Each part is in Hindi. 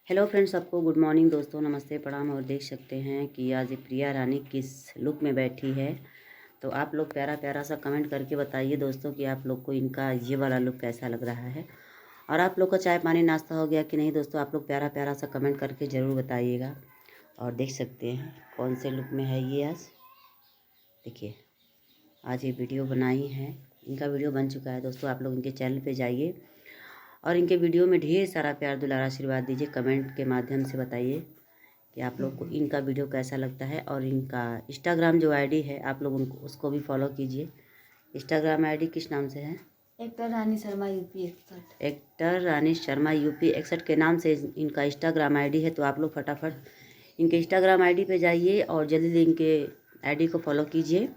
हेलो फ्रेंड्स, सबको गुड मॉर्निंग दोस्तों, नमस्ते प्रणाम। और देख सकते हैं कि आज प्रिया रानी किस लुक में बैठी है। तो आप लोग प्यारा प्यारा सा कमेंट करके बताइए दोस्तों कि आप लोग को इनका ये वाला लुक कैसा लग रहा है। और आप लोग का चाय पानी नाश्ता हो गया कि नहीं दोस्तों, आप लोग प्यारा प्यारा सा कमेंट करके ज़रूर बताइएगा। और देख सकते हैं कौन से लुक में है ये। आज देखिए, आज ये वीडियो बनाई है, इनका वीडियो बन चुका है दोस्तों। आप लोग इनके चैनल पे जाइए और इनके वीडियो में ढेर सारा प्यार दुलार आशीर्वाद दीजिए। कमेंट के माध्यम से बताइए कि आप लोग को इनका वीडियो कैसा लगता है। और इनका इंस्टाग्राम जो आईडी है, आप लोग उनको उसको भी फॉलो कीजिए। इंस्टाग्राम आईडी किस नाम से है? एक्टर रानी शर्मा यूपी 61। एक्टर रानी शर्मा यूपी 61 के नाम से इनका इंस्टाग्राम आईडी है। तो आप लोग फटाफट इनके इंस्टाग्राम आईडी पे जाइए और जल्दी इनके आईडी को फॉलो कीजिए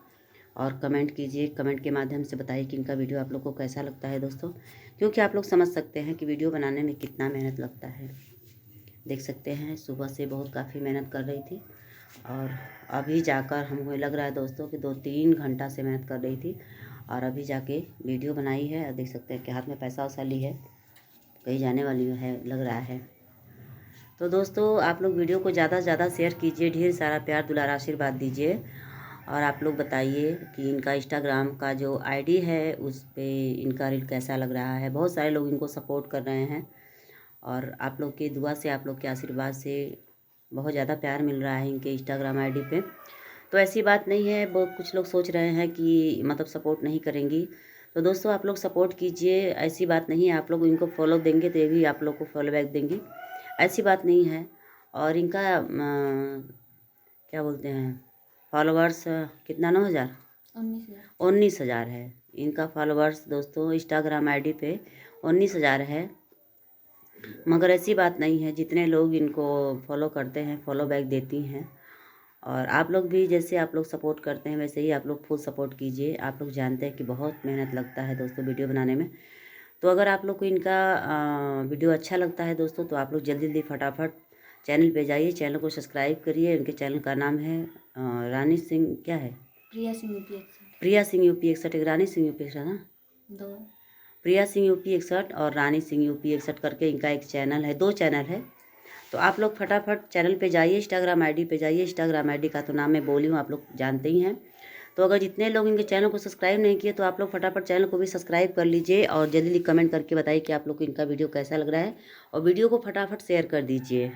और कमेंट कीजिए। कमेंट के माध्यम से बताइए कि इनका वीडियो आप लोग को कैसा लगता है दोस्तों, क्योंकि आप लोग समझ सकते हैं कि वीडियो बनाने में कितना मेहनत लगता है। देख सकते हैं सुबह से बहुत काफ़ी मेहनत कर रही थी और अभी जाकर हमको लग रहा है दोस्तों कि 2-3 घंटा से मेहनत कर रही थी और अभी जाके वीडियो बनाई है। और देख सकते हैं कि हाथ में पैसा वैसा ली है, कहीं जाने वाली है लग रहा है। तो दोस्तों आप लोग वीडियो को ज़्यादा से ज़्यादा शेयर कीजिए, ढेर सारा प्यार दुलार आशीर्वाद दीजिए। और आप लोग बताइए कि इनका इंस्टाग्राम का जो आईडी है उस पे इनका रील कैसा लग रहा है। बहुत सारे लोग इनको सपोर्ट कर रहे हैं और आप लोग की दुआ से, आप लोग के आशीर्वाद से बहुत ज़्यादा प्यार मिल रहा है इनके इंस्टाग्राम आईडी पे। तो ऐसी बात नहीं है, बहुत कुछ लोग सोच रहे हैं कि मतलब सपोर्ट नहीं करेंगी। तो दोस्तों आप लोग सपोर्ट कीजिए, ऐसी बात नहीं है। आप लोग इनको फॉलो देंगे तो ये भी आप लोग को फॉलो बैक देंगी, ऐसी बात नहीं है। और इनका क्या बोलते हैं फॉलोअर्स कितना, 9,000 19,000 है इनका फॉलोअर्स दोस्तों। इंस्टाग्राम आईडी पे 19,000 है। मगर ऐसी बात नहीं है, जितने लोग इनको फॉलो करते हैं फॉलो बैक देती हैं। और आप लोग भी जैसे आप लोग सपोर्ट करते हैं वैसे ही आप लोग फुल सपोर्ट कीजिए। आप लोग जानते हैं कि बहुत मेहनत लगता है दोस्तों वीडियो बनाने में। तो अगर आप लोग को इनका वीडियो अच्छा लगता है दोस्तों, तो आप लोग जल्दी जल्दी फटाफट चैनल पे जाइए, चैनल को सब्सक्राइब करिए। उनके चैनल का नाम है रानी सिंह, क्या है? प्रिया सिंह यूपी 61। प्रिया सिंह यूपी 61, एक रानी सिंह यूपी 61 ना, दो प्रिया सिंह यूपी 61 और रानी सिंह यूपी 61 करके इनका एक चैनल है, 2 चैनल है। तो आप लोग फटाफट चैनल पे जाइए, इंस्टाग्राम आईडी पे जाइए। इंस्टाग्राम आईडी का तो नाम मैं बोली हूँ, आप लोग जानते ही हैं। तो अगर जितने लोग इनके चैनल को सब्सक्राइब नहीं किए तो आप लोग फटाफट चैनल को भी सब्सक्राइब कर लीजिए और जल्दी कमेंट करके बताइए कि आप लोग को इनका वीडियो कैसा लग रहा है। और वीडियो को फटाफट शेयर कर दीजिए।